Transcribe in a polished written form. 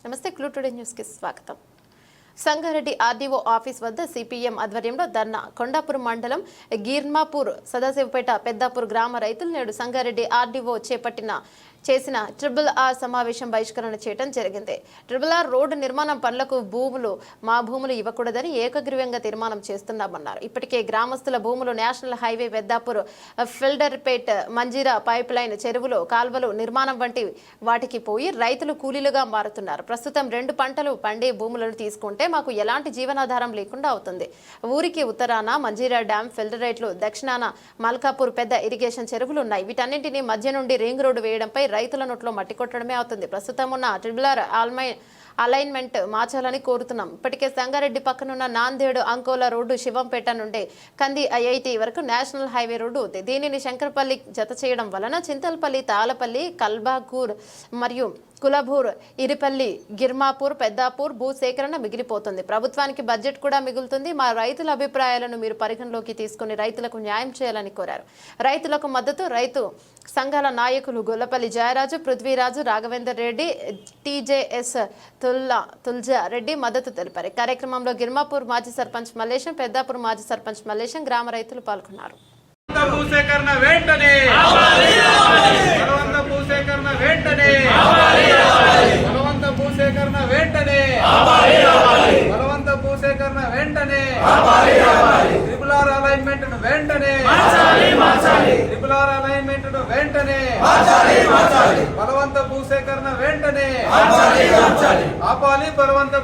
నమస్తే clue today news కి స్వాగతం. సంగారెడ్డి ఆర్డీఓ ఆఫీస్ వద్ద సిపిఎం ఆధ్వర్యంలో ధర్నా. కొండాపూర్ మండలం గిర్మాపూర్, సదాశివపేట, పెద్దాపూర్ గ్రామ రైతులు నేడు సంగారెడ్డి ఆర్డీఓ చేసిన RRR సమావేశం బహిష్కరణ చేయడం జరిగింది. RRR రోడ్డు నిర్మాణం పనులకు మా భూములు ఇవ్వకూడదని ఏకగ్రీవంగా తీర్మానం చేస్తున్నామన్నారు. ఇప్పటికే గ్రామస్తుల భూములు national highway Peddapur, Filderpet, Manjira pipeline, చెరువులు, కాల్వలు నిర్మాణం వంటి వాటికి పోయి రైతులు కూలీలుగా మారుతున్నారు. ప్రస్తుతం 2 పంటలు పండే భూములను తీసుకుంటే మాకు ఎలాంటి జీవనాధారం లేకుండా అవుతుంది. ఊరికి ఉత్తరాన మంజీరా డ్యాం, ఫిల్డరేట్లు, దక్షిణాన మల్కాపూర్ పెద్ద ఇరిగేషన్ చెరువులు ఉన్నాయి. వీటన్నింటినీ మధ్య నుండి రింగ్ రోడ్డు వేయడంపై రైతుల నోట్లో మట్టి కొట్టడమే అవుతుంది. ప్రస్తుతం ఉన్న RRR అలైన్మెంట్ మార్చాలని కోరుతున్నాం. ఇప్పటికే సంగారెడ్డి పక్కనున్న నాందేడు అంకోలా రోడ్డు శివంపేట నుండి కంది IIT వరకు నేషనల్ హైవే రోడ్డు ఉంది. దీనిని శంకరపల్లి జత చేయడం వలన చింతలపల్లి, తాళపల్లి, కల్బాకూర్ మరియు కులభూర్, ఇరిపల్లి, గిర్మాపూర్, పెద్దాపూర్ భూసేకరణ మిగిలిపోతుంది. ప్రభుత్వానికి బడ్జెట్ కూడా మిగులుతుంది. మా రైతుల అభిప్రాయాలను మీరు పరిగణలోకి తీసుకుని రైతులకు న్యాయం చేయాలని కోరారు. రైతులకు మద్దతు రైతు సంఘాల నాయకులు గొల్లపల్లి జయరాజు, పృథ్వీరాజు, రాఘవేందర్ రెడ్డి, TJS తుల్జా రెడ్డి మద్దతు తెలిపారు. కార్యక్రమంలో గిర్మాపూర్ మాజీ సర్పంచ్ మల్లేశం, పెద్దాపూర్ మాజీ సర్పంచ్ మల్లేశం, గ్రామ రైతులు పాల్గొన్నారు. భూసేకరణ వెంటనే బలవంత భూసేకరణ వెంటనే బలవంత భూసేకరణ వెంటనే బలవంత భూసేకరణ వెంటనే RRR అలైన్మెంట్ వెంటనే RRR అలైన్మెంట్ వెంటనే బలవంత భూసేకరణ వెంటనే ఆపాలి బలవంత